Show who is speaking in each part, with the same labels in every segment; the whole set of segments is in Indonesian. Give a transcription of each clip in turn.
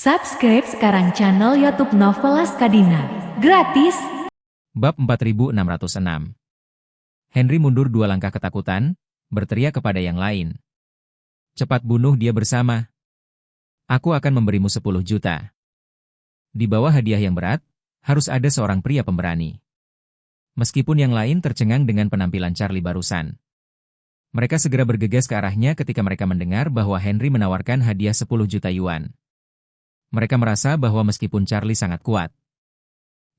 Speaker 1: Subscribe sekarang channel YouTube Novelas Kadina. Gratis.
Speaker 2: Bab 4606. Henry mundur 2 langkah ketakutan, berteriak kepada yang lain. Cepat bunuh dia bersama. Aku akan memberimu 10 juta. Di bawah hadiah yang berat, harus ada seorang pria pemberani. Meskipun yang lain tercengang dengan penampilan Charlie barusan. Mereka segera bergegas ke arahnya ketika mereka mendengar bahwa Henry menawarkan hadiah 10 juta yuan. Mereka merasa bahwa meskipun Charlie sangat kuat,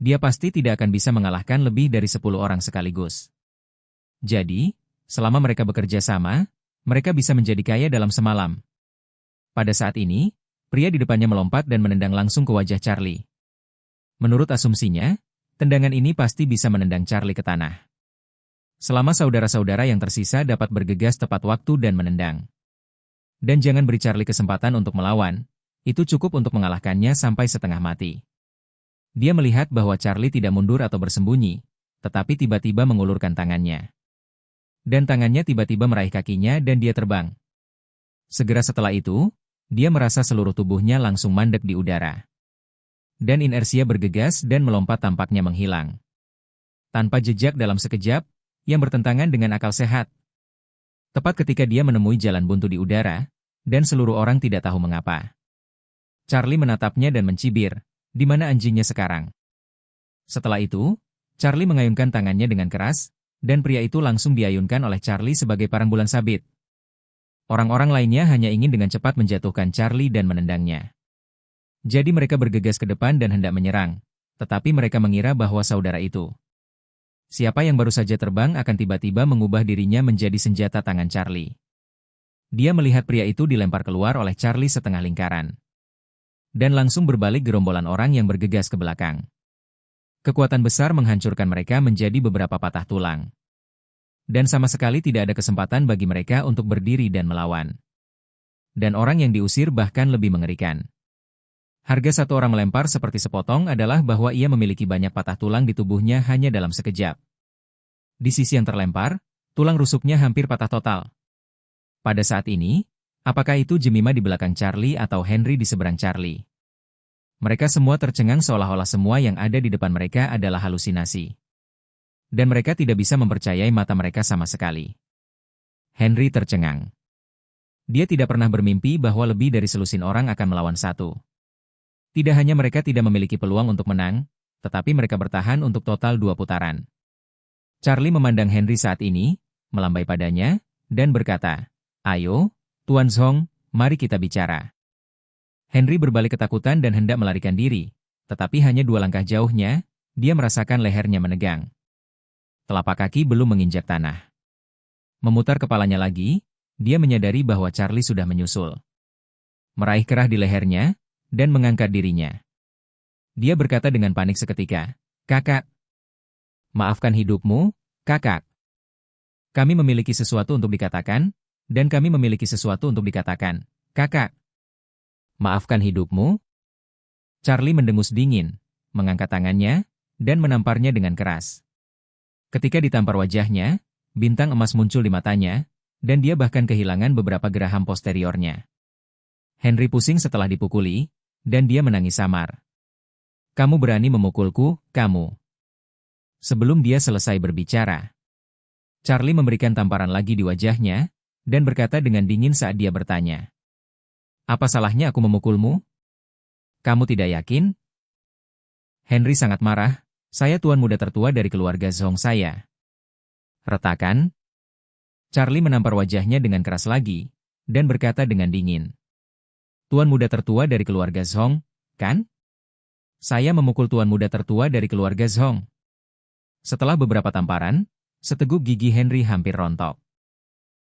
Speaker 2: dia pasti tidak akan bisa mengalahkan lebih dari 10 orang sekaligus. Jadi, selama mereka bekerja sama, mereka bisa menjadi kaya dalam semalam. Pada saat ini, pria di depannya melompat dan menendang langsung ke wajah Charlie. Menurut asumsinya, tendangan ini pasti bisa menendang Charlie ke tanah. Selama saudara-saudara yang tersisa dapat bergegas tepat waktu dan menendang. Dan jangan beri Charlie kesempatan untuk melawan. Itu cukup untuk mengalahkannya sampai setengah mati. Dia melihat bahwa Charlie tidak mundur atau bersembunyi, tetapi tiba-tiba mengulurkan tangannya. Dan tangannya tiba-tiba meraih kakinya dan dia terbang. Segera setelah itu, dia merasa seluruh tubuhnya langsung mandek di udara. Dan inersia bergegas dan melompat tampaknya menghilang. Tanpa jejak dalam sekejap, yang bertentangan dengan akal sehat. Tepat ketika dia menemui jalan buntu di udara, dan seluruh orang tidak tahu mengapa. Charlie menatapnya dan mencibir, "Di mana anjingnya sekarang?" Setelah itu, Charlie mengayunkan tangannya dengan keras, dan pria itu langsung diayunkan oleh Charlie sebagai parang bulan sabit. Orang-orang lainnya hanya ingin dengan cepat menjatuhkan Charlie dan menendangnya. Jadi mereka bergegas ke depan dan hendak menyerang, tetapi mereka mengira bahwa saudara itu, siapa yang baru saja terbang akan tiba-tiba mengubah dirinya menjadi senjata tangan Charlie. Dia melihat pria itu dilempar keluar oleh Charlie setengah lingkaran. Dan langsung berbalik gerombolan orang yang bergegas ke belakang. Kekuatan besar menghancurkan mereka menjadi beberapa patah tulang. Dan sama sekali tidak ada kesempatan bagi mereka untuk berdiri dan melawan. Dan orang yang diusir bahkan lebih mengerikan. Harga satu orang melempar seperti sepotong adalah bahwa ia memiliki banyak patah tulang di tubuhnya hanya dalam sekejap. Di sisi yang terlempar, tulang rusuknya hampir patah total. Pada saat ini, apakah itu Jemima di belakang Charlie atau Henry di seberang Charlie? Mereka semua tercengang seolah-olah semua yang ada di depan mereka adalah halusinasi. Dan mereka tidak bisa mempercayai mata mereka sama sekali. Henry tercengang. Dia tidak pernah bermimpi bahwa lebih dari selusin orang akan melawan satu. Tidak hanya mereka tidak memiliki peluang untuk menang, tetapi mereka bertahan untuk total 2 putaran. Charlie memandang Henry saat ini, melambai padanya, dan berkata, "Ayo, Tuan Zhong, mari kita bicara." Henry berbalik ketakutan dan hendak melarikan diri, tetapi hanya 2 langkah jauhnya, dia merasakan lehernya menegang. Telapak kaki belum menginjak tanah. Memutar kepalanya lagi, dia menyadari bahwa Charlie sudah menyusul. Meraih kerah di lehernya, dan mengangkat dirinya. Dia berkata dengan panik seketika, "Kakak, maafkan hidupmu, kakak. Kami memiliki sesuatu untuk dikatakan, dan kami memiliki sesuatu untuk dikatakan, kakak." "Maafkan hidupmu?" Charlie mendengus dingin, mengangkat tangannya, dan menamparnya dengan keras. Ketika ditampar wajahnya, bintang emas muncul di matanya, dan dia bahkan kehilangan beberapa geraham posteriornya. Henry pusing setelah dipukuli, dan dia menangis samar. "Kamu berani memukulku, kamu?" Sebelum dia selesai berbicara, Charlie memberikan tamparan lagi di wajahnya, dan berkata dengan dingin saat dia bertanya, "Apa salahnya aku memukulmu? Kamu tidak yakin?" Henry sangat marah, "Saya tuan muda tertua dari keluarga Zhong saya." "Retakan?" Charlie menampar wajahnya dengan keras lagi, dan berkata dengan dingin, "Tuan muda tertua dari keluarga Zhong, kan? Saya memukul tuan muda tertua dari keluarga Zhong." Setelah beberapa tamparan, seteguk gigi Henry hampir rontok.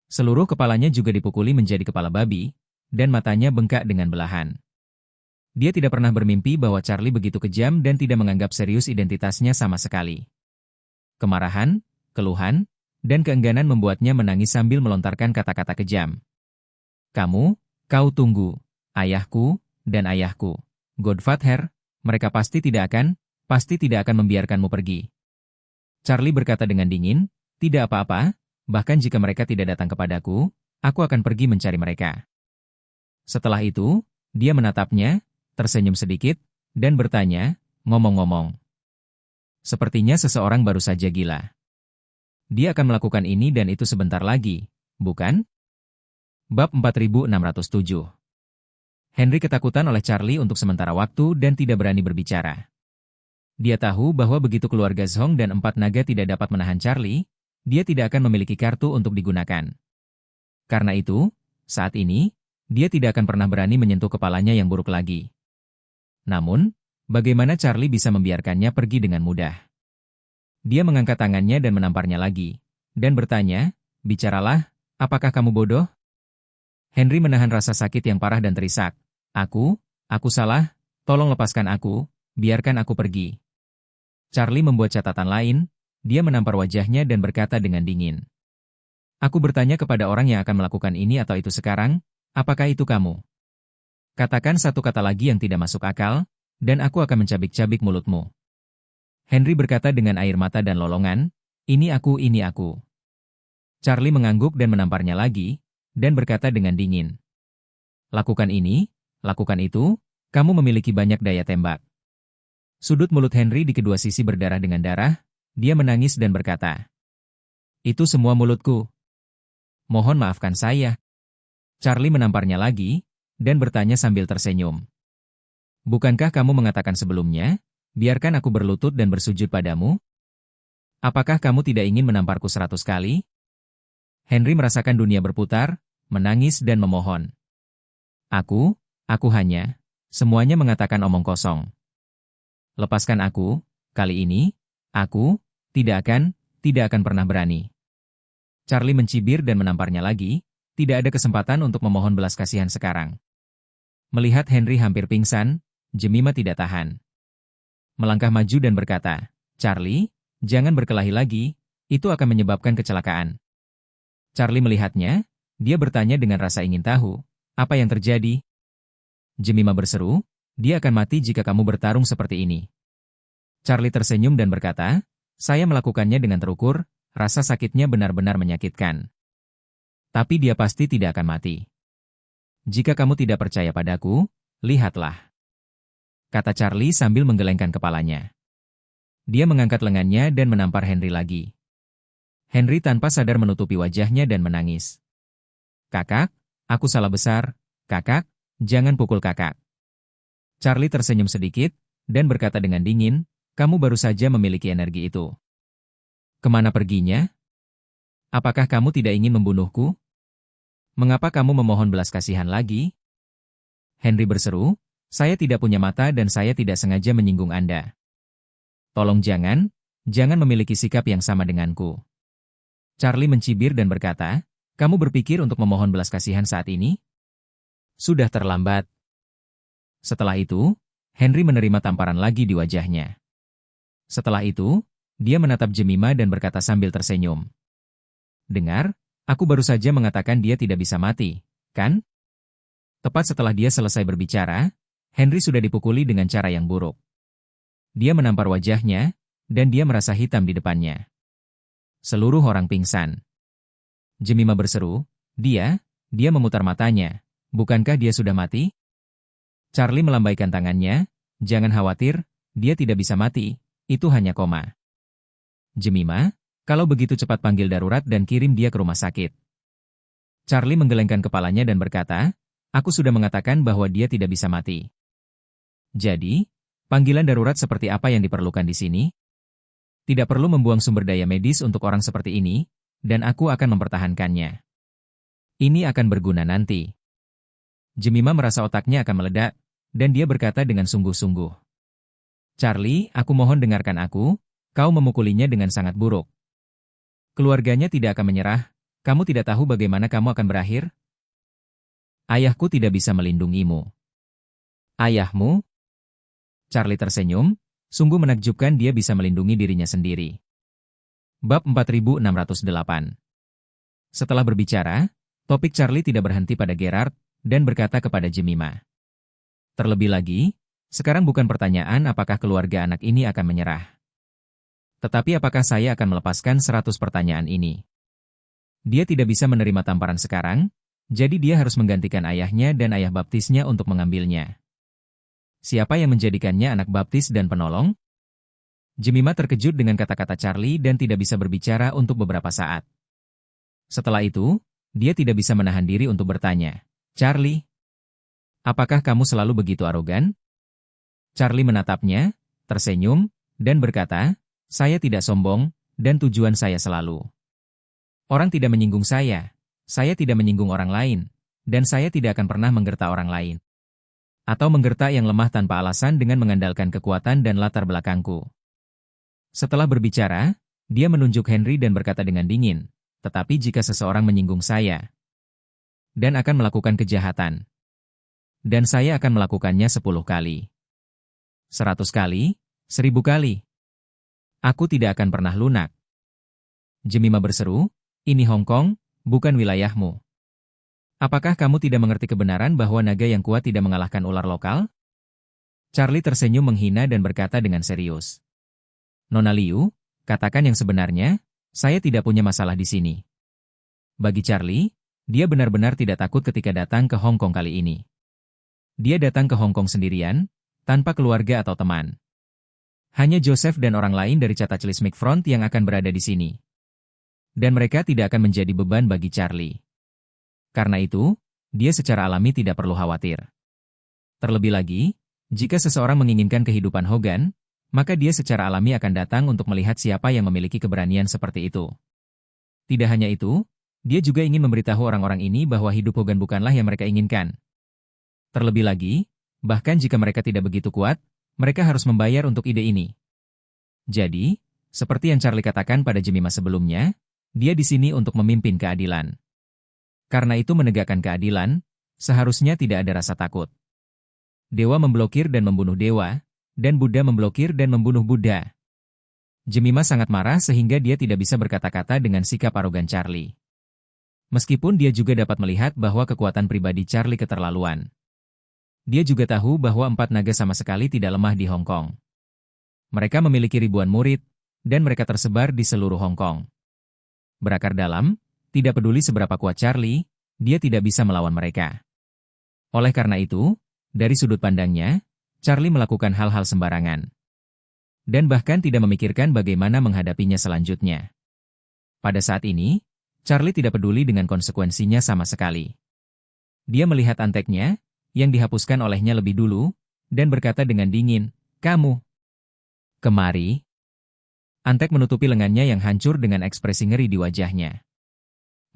Speaker 2: Seluruh kepalanya juga dipukuli menjadi kepala babi, dan matanya bengkak dengan belahan. Dia tidak pernah bermimpi bahwa Charlie begitu kejam dan tidak menganggap serius identitasnya sama sekali. Kemarahan, keluhan, dan keengganan membuatnya menangis sambil melontarkan kata-kata kejam. Kau tunggu, ayahku, dan ayahku, Godfather, mereka pasti tidak akan membiarkanmu pergi." Charlie berkata dengan dingin, "Tidak apa-apa, bahkan jika mereka tidak datang kepadaku, aku akan pergi mencari mereka." Setelah itu, dia menatapnya, tersenyum sedikit, dan bertanya, ngomong-ngomong. Sepertinya seseorang baru saja gila. Dia akan melakukan ini dan itu sebentar lagi, bukan? Bab 4607. Henry ketakutan oleh Charlie untuk sementara waktu dan tidak berani berbicara. Dia tahu bahwa begitu keluarga Zhong dan 4 naga tidak dapat menahan Charlie, dia tidak akan memiliki kartu untuk digunakan. Karena itu, saat ini, dia tidak akan pernah berani menyentuh kepalanya yang buruk lagi. Namun, bagaimana Charlie bisa membiarkannya pergi dengan mudah? Dia mengangkat tangannya dan menamparnya lagi, dan bertanya, bicaralah, apakah kamu bodoh? Henry menahan rasa sakit yang parah dan terisak. Aku salah, tolong lepaskan aku, biarkan aku pergi. Charlie membuat catatan lain, dia menampar wajahnya dan berkata dengan dingin. Aku bertanya kepada orang yang akan melakukan ini atau itu sekarang, apakah itu kamu? Katakan satu kata lagi yang tidak masuk akal, dan aku akan mencabik-cabik mulutmu. Henry berkata dengan air mata dan lolongan, ini aku. Charlie mengangguk dan menamparnya lagi, dan berkata dengan dingin. Lakukan ini, lakukan itu, kamu memiliki banyak daya tembak. Sudut mulut Henry di kedua sisi berdarah dengan darah, dia menangis dan berkata. Itu semua mulutku. Mohon maafkan saya. Charlie menamparnya lagi, dan bertanya sambil tersenyum. Bukankah kamu mengatakan sebelumnya, biarkan aku berlutut dan bersujud padamu? Apakah kamu tidak ingin menamparku 100 kali? Henry merasakan dunia berputar, menangis dan memohon. Aku hanya, semuanya mengatakan omong kosong. Lepaskan aku, kali ini, aku, tidak akan pernah berani. Charlie mencibir dan menamparnya lagi, tidak ada kesempatan untuk memohon belas kasihan sekarang. Melihat Henry hampir pingsan, Jemima tidak tahan. Melangkah maju dan berkata, Charlie, jangan berkelahi lagi, itu akan menyebabkan kecelakaan. Charlie melihatnya, dia bertanya dengan rasa ingin tahu, apa yang terjadi? Jemima berseru, dia akan mati jika kamu bertarung seperti ini. Charlie tersenyum dan berkata, saya melakukannya dengan terukur, rasa sakitnya benar-benar menyakitkan. Tapi dia pasti tidak akan mati. Jika kamu tidak percaya padaku, lihatlah. Kata Charlie sambil menggelengkan kepalanya. Dia mengangkat lengannya dan menampar Henry lagi. Henry tanpa sadar menutupi wajahnya dan menangis. Kakak, aku salah besar, kakak, jangan pukul kakak. Charlie tersenyum sedikit, dan berkata dengan dingin, kamu baru saja memiliki energi itu. Kemana perginya? Apakah kamu tidak ingin membunuhku? Mengapa kamu memohon belas kasihan lagi? Henry berseru, saya tidak punya mata dan saya tidak sengaja menyinggung Anda. Tolong jangan memiliki sikap yang sama denganku. Charlie mencibir dan berkata, kamu berpikir untuk memohon belas kasihan saat ini? Sudah terlambat. Setelah itu, Henry menerima tamparan lagi di wajahnya. Setelah itu, dia menatap Jemima dan berkata sambil tersenyum. Dengar, aku baru saja mengatakan dia tidak bisa mati, kan? Tepat setelah dia selesai berbicara, Henry sudah dipukuli dengan cara yang buruk. Dia menampar wajahnya, dan dia merasa hitam di depannya. Seluruh orang pingsan. Jemima berseru, dia memutar matanya. Bukankah dia sudah mati? Charlie melambaikan tangannya, jangan khawatir, dia tidak bisa mati, itu hanya koma. Jemima, kalau begitu cepat panggil darurat dan kirim dia ke rumah sakit. Charlie menggelengkan kepalanya dan berkata, aku sudah mengatakan bahwa dia tidak bisa mati. Jadi, panggilan darurat seperti apa yang diperlukan di sini? Tidak perlu membuang sumber daya medis untuk orang seperti ini, dan aku akan mempertahankannya. Ini akan berguna nanti. Jemima merasa otaknya akan meledak, dan dia berkata dengan sungguh-sungguh. Charlie, aku mohon dengarkan aku, kau memukulinya dengan sangat buruk. Keluarganya tidak akan menyerah, kamu tidak tahu bagaimana kamu akan berakhir? Ayahku tidak bisa melindungimu. Ayahmu? Charlie tersenyum, sungguh menakjubkan dia bisa melindungi dirinya sendiri. Bab 4608. Setelah berbicara, topik Charlie tidak berhenti pada Gerard, dan berkata kepada Jemima. Terlebih lagi, sekarang bukan pertanyaan apakah keluarga anak ini akan menyerah. Tetapi apakah saya akan melepaskan 100 pertanyaan ini? Dia tidak bisa menerima tamparan sekarang, jadi dia harus menggantikan ayahnya dan ayah baptisnya untuk mengambilnya. siapa yang menjadikannya anak baptis dan penolong? Jemima terkejut dengan kata-kata Charlie dan tidak bisa berbicara untuk beberapa saat. Setelah itu, dia tidak bisa menahan diri untuk bertanya, Charlie, apakah kamu selalu begitu arogan? Charlie menatapnya, tersenyum, dan berkata, saya tidak sombong, dan tujuan saya selalu. Orang tidak menyinggung saya tidak menyinggung orang lain, dan saya tidak akan pernah menggerta orang lain. Atau menggerta yang lemah tanpa alasan dengan mengandalkan kekuatan dan latar belakangku. Setelah berbicara, dia menunjuk Henry dan berkata dengan dingin, tetapi jika seseorang menyinggung saya, dan akan melakukan kejahatan, dan saya akan melakukannya 10 kali, 100 kali, 1000 kali, aku tidak akan pernah lunak. Jemima berseru, ini Hong Kong, bukan wilayahmu. Apakah kamu tidak mengerti kebenaran bahwa naga yang kuat tidak mengalahkan ular lokal? Charlie tersenyum menghina dan berkata dengan serius. Nona Liu, katakan yang sebenarnya, saya tidak punya masalah di sini. Bagi Charlie, dia benar-benar tidak takut ketika datang ke Hong Kong kali ini. Dia datang ke Hong Kong sendirian, tanpa keluarga atau teman. Hanya Joseph dan orang lain dari Cataclysmic Front yang akan berada di sini. Dan mereka tidak akan menjadi beban bagi Charlie. Karena itu, dia secara alami tidak perlu khawatir. Terlebih lagi, jika seseorang menginginkan kehidupan Hogan, maka dia secara alami akan datang untuk melihat siapa yang memiliki keberanian seperti itu. Tidak hanya itu, dia juga ingin memberitahu orang-orang ini bahwa hidup Hogan bukanlah yang mereka inginkan. Terlebih lagi, bahkan jika mereka tidak begitu kuat, mereka harus membayar untuk ide ini. Jadi, seperti yang Charlie katakan pada Jemima sebelumnya, dia di sini untuk memimpin keadilan. Karena itu menegakkan keadilan, seharusnya tidak ada rasa takut. Dewa memblokir dan membunuh dewa, dan Buddha memblokir dan membunuh Buddha. Jemima sangat marah sehingga dia tidak bisa berkata-kata dengan sikap arogan Charlie. Meskipun dia juga dapat melihat bahwa kekuatan pribadi Charlie keterlaluan. Dia juga tahu bahwa 4 naga sama sekali tidak lemah di Hong Kong. Mereka memiliki ribuan murid, dan mereka tersebar di seluruh Hong Kong. Berakar dalam, tidak peduli seberapa kuat Charlie, dia tidak bisa melawan mereka. Oleh karena itu, dari sudut pandangnya, Charlie melakukan hal-hal sembarangan. Dan bahkan tidak memikirkan bagaimana menghadapinya selanjutnya. Pada saat ini, Charlie tidak peduli dengan konsekuensinya sama sekali. Dia melihat anteknya, yang dihapuskan olehnya lebih dulu, dan berkata dengan dingin, kamu, kemari. Antek menutupi lengannya yang hancur dengan ekspresi ngeri di wajahnya.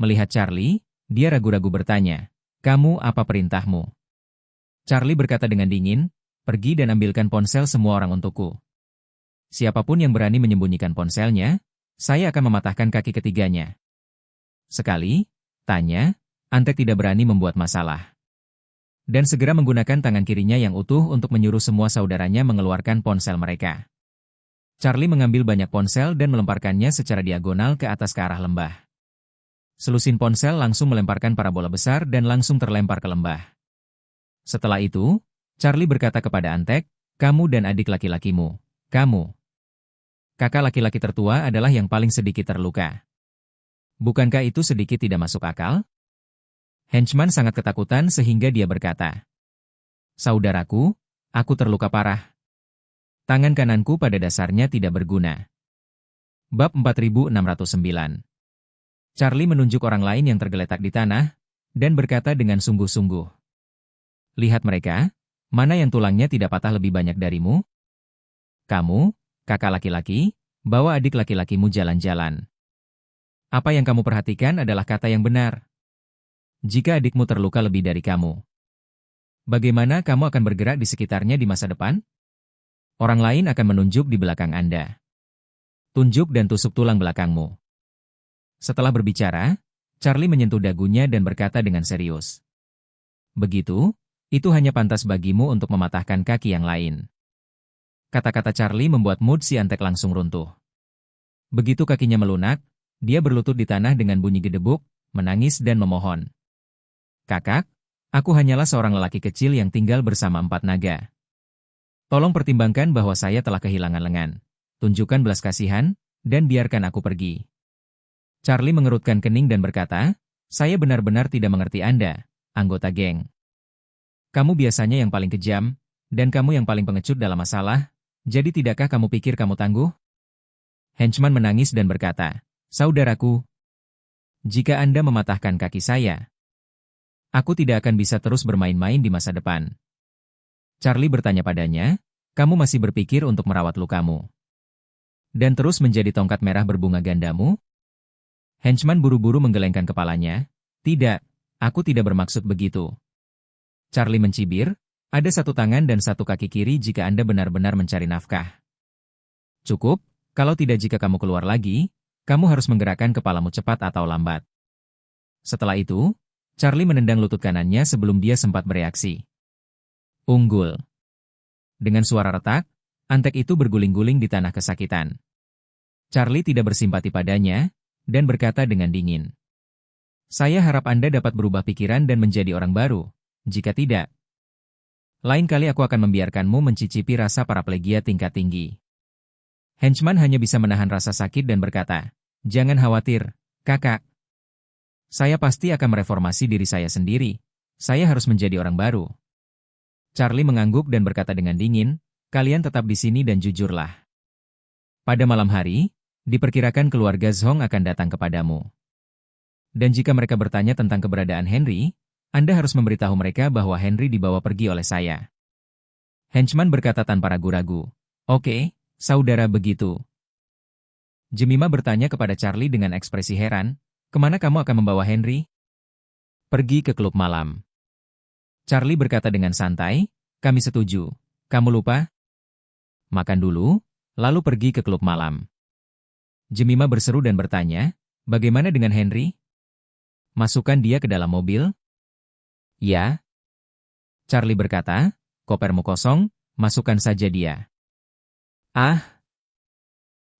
Speaker 2: Melihat Charlie, dia ragu-ragu bertanya, kamu apa perintahmu? Charlie berkata dengan dingin, pergi dan ambilkan ponsel semua orang untukku. Siapapun yang berani menyembunyikan ponselnya, saya akan mematahkan kaki ketiganya. Sekali, tanya, Antek tidak berani membuat masalah. Dan segera menggunakan tangan kirinya yang utuh untuk menyuruh semua saudaranya mengeluarkan ponsel mereka. Charlie mengambil banyak ponsel dan melemparkannya secara diagonal ke atas ke arah lembah. Selusin ponsel langsung melemparkan parabola besar dan langsung terlempar ke lembah. Setelah itu, Charlie berkata kepada Antek, kamu dan adik laki-lakimu, kamu. Kakak laki-laki tertua adalah yang paling sedikit terluka. Bukankah itu sedikit tidak masuk akal? Henchman sangat ketakutan sehingga dia berkata, saudaraku, aku terluka parah. Tangan kananku pada dasarnya tidak berguna. Bab 4609. Charlie menunjuk orang lain yang tergeletak di tanah, dan berkata dengan sungguh-sungguh. Lihat mereka, mana yang tulangnya tidak patah lebih banyak darimu? Kamu, kakak laki-laki, bawa adik laki-lakimu jalan-jalan. Apa yang kamu perhatikan adalah kata yang benar. Jika adikmu terluka lebih dari kamu, bagaimana kamu akan bergerak di sekitarnya di masa depan? Orang lain akan menunjuk di belakang Anda. Tunjuk dan tusuk tulang belakangmu. Setelah berbicara, Charlie menyentuh dagunya dan berkata dengan serius. Begitu, itu hanya pantas bagimu untuk mematahkan kaki yang lain. Kata-kata Charlie membuat mood si Antek langsung runtuh. Begitu kakinya melunak, dia berlutut di tanah dengan bunyi gedebuk, menangis dan memohon. Kakak, aku hanyalah seorang lelaki kecil yang tinggal bersama 4 naga. Tolong pertimbangkan bahwa saya telah kehilangan lengan. Tunjukkan belas kasihan, dan biarkan aku pergi. Charlie mengerutkan kening dan berkata, saya benar-benar tidak mengerti Anda, anggota geng. Kamu biasanya yang paling kejam, dan kamu yang paling pengecut dalam masalah, jadi tidakkah kamu pikir kamu tangguh? Henchman menangis dan berkata, "Saudaraku, jika Anda mematahkan kaki saya, aku tidak akan bisa terus bermain-main di masa depan." Charlie bertanya padanya, "Kamu masih berpikir untuk merawat lukamu dan terus menjadi tongkat merah berbunga gandamu?" Henchman buru-buru menggelengkan kepalanya, "Tidak, aku tidak bermaksud begitu." Charlie mencibir, "Ada satu tangan dan satu kaki kiri jika Anda benar-benar mencari nafkah. Cukup, kalau tidak jika kamu keluar lagi, kamu harus menggerakkan kepalamu cepat atau lambat." Setelah itu, Charlie menendang lutut kanannya sebelum dia sempat bereaksi. Unggul. Dengan suara retak, antek itu berguling-guling di tanah kesakitan. Charlie tidak bersimpati padanya, dan berkata dengan dingin, "Saya harap Anda dapat berubah pikiran dan menjadi orang baru. Jika tidak, lain kali aku akan membiarkanmu mencicipi rasa paraplegia tingkat tinggi." Henchman hanya bisa menahan rasa sakit dan berkata, "Jangan khawatir, kakak. Saya pasti akan mereformasi diri saya sendiri. Saya harus menjadi orang baru." Charlie mengangguk dan berkata dengan dingin, "Kalian tetap di sini dan jujurlah. Pada malam hari, diperkirakan keluarga Zhong akan datang kepadamu. Dan jika mereka bertanya tentang keberadaan Henry, Anda harus memberitahu mereka bahwa Henry dibawa pergi oleh saya." Henchman berkata tanpa ragu-ragu, "Oke, saudara begitu." Jemima bertanya kepada Charlie dengan ekspresi heran, "Kemana kamu akan membawa Henry?" "Pergi ke klub malam." Charlie berkata dengan santai, "Kami setuju. Kamu lupa? Makan dulu, lalu pergi ke klub malam." Jemima berseru dan bertanya, "Bagaimana dengan Henry? Masukkan dia ke dalam mobil?" "Ya." Charlie berkata, "Kopermu kosong, masukkan saja dia." "Ah."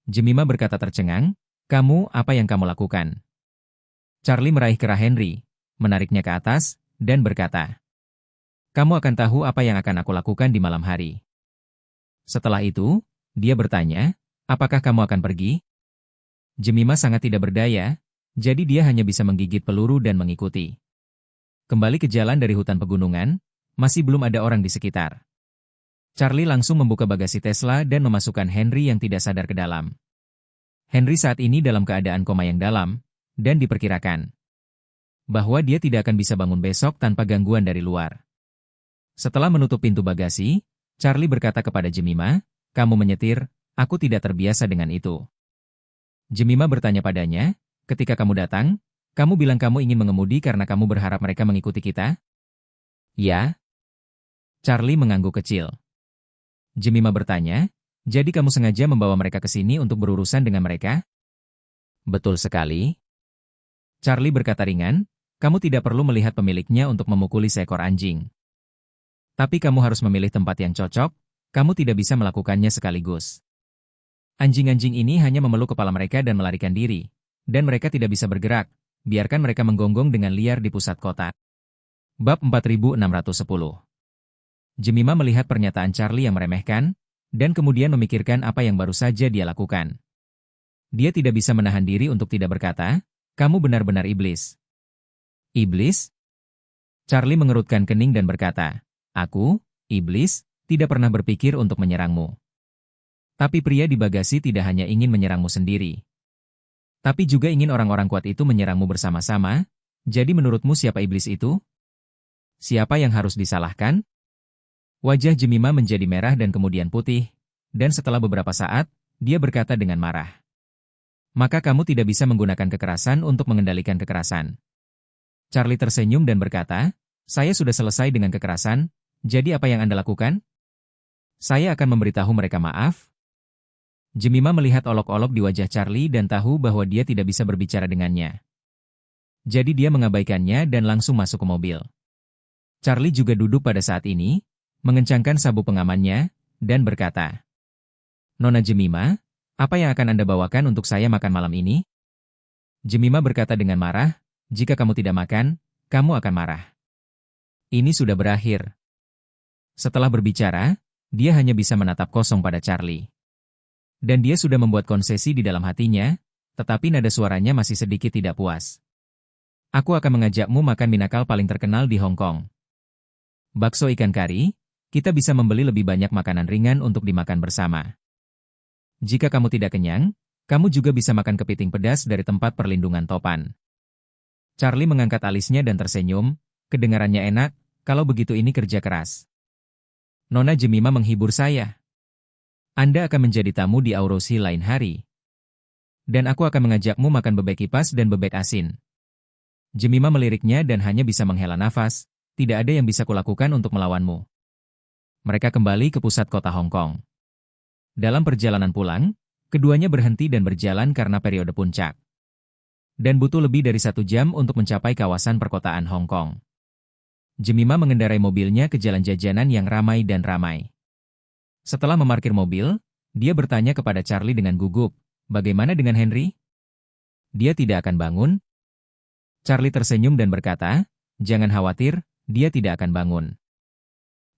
Speaker 2: Jemima berkata tercengang, "Kamu, apa yang kamu lakukan?" Charlie meraih kerah Henry, menariknya ke atas, dan berkata, "Kamu akan tahu apa yang akan aku lakukan di malam hari." Setelah itu, dia bertanya, "Apakah kamu akan pergi?" Jemima sangat tidak berdaya, jadi dia hanya bisa menggigit peluru dan mengikuti. Kembali ke jalan dari hutan pegunungan, masih belum ada orang di sekitar. Charlie langsung membuka bagasi Tesla dan memasukkan Henry yang tidak sadar ke dalam. Henry saat ini dalam keadaan koma yang dalam, dan diperkirakan bahwa dia tidak akan bisa bangun besok tanpa gangguan dari luar. Setelah menutup pintu bagasi, Charlie berkata kepada Jemima, "Kamu menyetir, aku tidak terbiasa dengan itu." Jemima bertanya padanya, "Ketika kamu datang, kamu bilang kamu ingin mengemudi karena kamu berharap mereka mengikuti kita?" "Ya." Charlie mengangguk kecil. Jemima bertanya, "Jadi kamu sengaja membawa mereka ke sini untuk berurusan dengan mereka?" "Betul sekali." Charlie berkata ringan, "Kamu tidak perlu melihat pemiliknya untuk memukuli seekor anjing. Tapi kamu harus memilih tempat yang cocok, kamu tidak bisa melakukannya sekaligus. Anjing-anjing ini hanya memeluk kepala mereka dan melarikan diri, dan mereka tidak bisa bergerak, biarkan mereka menggonggong dengan liar di pusat kota." Bab 4610. Jemima melihat pernyataan Charlie yang meremehkan, dan kemudian memikirkan apa yang baru saja dia lakukan. Dia tidak bisa menahan diri untuk tidak berkata, "Kamu benar-benar iblis." "Iblis?" Charlie mengerutkan kening dan berkata, "Aku, iblis, tidak pernah berpikir untuk menyerangmu. Tapi pria di bagasi tidak hanya ingin menyerangmu sendiri, tapi juga ingin orang-orang kuat itu menyerangmu bersama-sama. Jadi menurutmu siapa iblis itu? Siapa yang harus disalahkan?" Wajah Jemima menjadi merah dan kemudian putih, dan setelah beberapa saat, dia berkata dengan marah, "Maka kamu tidak bisa menggunakan kekerasan untuk mengendalikan kekerasan." Charlie tersenyum dan berkata, "Saya sudah selesai dengan kekerasan. Jadi apa yang Anda lakukan?" "Saya akan memberitahu mereka maaf." Jemima melihat olok-olok di wajah Charlie dan tahu bahwa dia tidak bisa berbicara dengannya. Jadi dia mengabaikannya dan langsung masuk ke mobil. Charlie juga duduk pada saat ini, mengencangkan sabuk pengamannya, dan berkata, "Nona Jemima, apa yang akan Anda bawakan untuk saya makan malam ini?" Jemima berkata dengan marah, "Jika kamu tidak makan, kamu akan marah." Ini sudah berakhir. Setelah berbicara, dia hanya bisa menatap kosong pada Charlie. Dan dia sudah membuat konsesi di dalam hatinya, tetapi nada suaranya masih sedikit tidak puas. "Aku akan mengajakmu makan minakal paling terkenal di Hong Kong. Bakso ikan kari, kita bisa membeli lebih banyak makanan ringan untuk dimakan bersama. Jika kamu tidak kenyang, kamu juga bisa makan kepiting pedas dari tempat perlindungan topan. Charlie mengangkat alisnya dan tersenyum, kedengarannya enak, kalau begitu ini kerja keras. Nona Jemima menghibur saya. Anda akan menjadi tamu di Aurosi lain hari. Dan aku akan mengajakmu makan bebek kipas dan bebek asin. Jemima meliriknya dan hanya bisa menghela nafas, tidak ada yang bisa kulakukan untuk melawanmu. Mereka kembali ke pusat kota Hong Kong. Dalam perjalanan pulang, keduanya berhenti dan berjalan karena periode puncak. Dan butuh lebih dari 1 jam untuk mencapai kawasan perkotaan Hong Kong. Jemima mengendarai mobilnya ke jalan jajanan yang ramai dan ramai. Setelah memarkir mobil, dia bertanya kepada Charlie dengan gugup, "Bagaimana dengan Henry?" "Dia tidak akan bangun." Charlie tersenyum dan berkata, "Jangan khawatir, dia tidak akan bangun."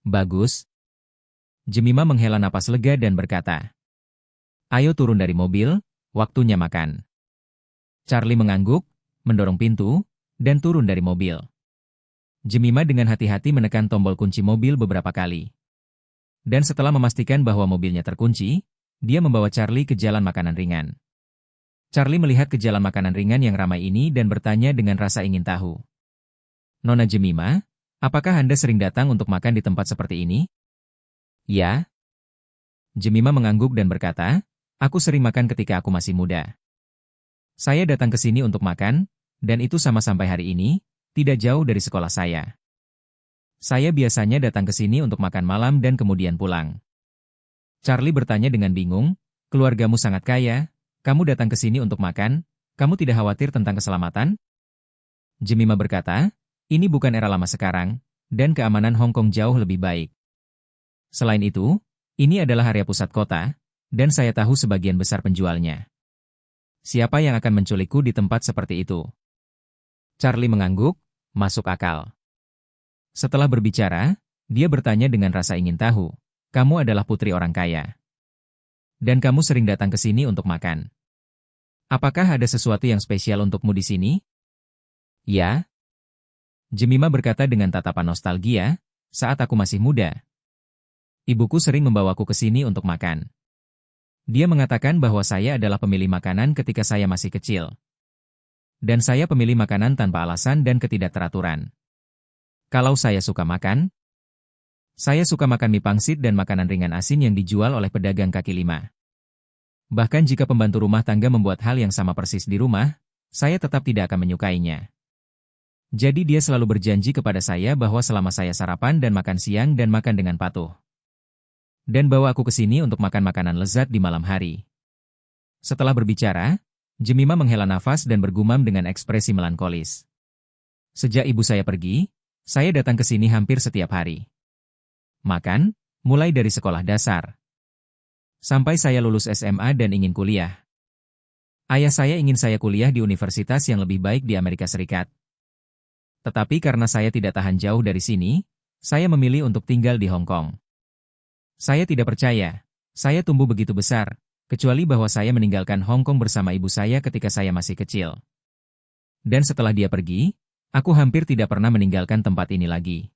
Speaker 2: "Bagus." Jemima menghela napas lega dan berkata, "Ayo turun dari mobil, waktunya makan." Charlie mengangguk, mendorong pintu, dan turun dari mobil. Jemima dengan hati-hati menekan tombol kunci mobil beberapa kali. Dan setelah memastikan bahwa mobilnya terkunci, dia membawa Charlie ke jalan makanan ringan. Charlie melihat ke jalan makanan ringan yang ramai ini dan bertanya dengan rasa ingin tahu. "Nona Jemima, apakah Anda sering datang untuk makan di tempat seperti ini?" "Ya." Jemima mengangguk dan berkata, "Aku sering makan ketika aku masih muda. Saya datang ke sini untuk makan, dan itu sama sampai hari ini, tidak jauh dari sekolah saya. Saya biasanya datang ke sini untuk makan malam dan kemudian pulang." Charlie bertanya dengan bingung, "Keluargamu sangat kaya, kamu datang ke sini untuk makan, kamu tidak khawatir tentang keselamatan?" Jemima berkata, "Ini bukan era lama sekarang, dan keamanan Hong Kong jauh lebih baik. Selain itu, ini adalah area pusat kota, dan saya tahu sebagian besar penjualnya. Siapa yang akan menculikku di tempat seperti itu?" Charlie mengangguk, masuk akal. Setelah berbicara, dia bertanya dengan rasa ingin tahu, "Kamu adalah putri orang kaya. Dan kamu sering datang ke sini untuk makan. Apakah ada sesuatu yang spesial untukmu di sini?" "Ya." Jemima berkata dengan tatapan nostalgia, "Saat aku masih muda, ibuku sering membawaku ke sini untuk makan. Dia mengatakan bahwa saya adalah pemilih makanan ketika saya masih kecil. Dan saya pemilih makanan tanpa alasan dan ketidakteraturan. Kalau saya suka makan, saya suka makan mie pangsit dan makanan ringan asin yang dijual oleh pedagang kaki lima. Bahkan jika pembantu rumah tangga membuat hal yang sama persis di rumah, saya tetap tidak akan menyukainya. Jadi dia selalu berjanji kepada saya bahwa selama saya sarapan dan makan siang dan makan dengan patuh. Dan bawa aku ke sini untuk makan makanan lezat di malam hari." Setelah berbicara, Jemima menghela nafas dan bergumam dengan ekspresi melankolis. "Sejak ibu saya pergi, saya datang ke sini hampir setiap hari. Makan, mulai dari sekolah dasar. Sampai saya lulus SMA dan ingin kuliah. Ayah saya ingin saya kuliah di universitas yang lebih baik di Amerika Serikat. Tetapi karena saya tidak tahan jauh dari sini, saya memilih untuk tinggal di Hong Kong. Saya tidak percaya, saya tumbuh begitu besar, kecuali bahwa saya meninggalkan Hong Kong bersama ibu saya ketika saya masih kecil. Dan setelah dia pergi, aku hampir tidak pernah meninggalkan tempat ini lagi."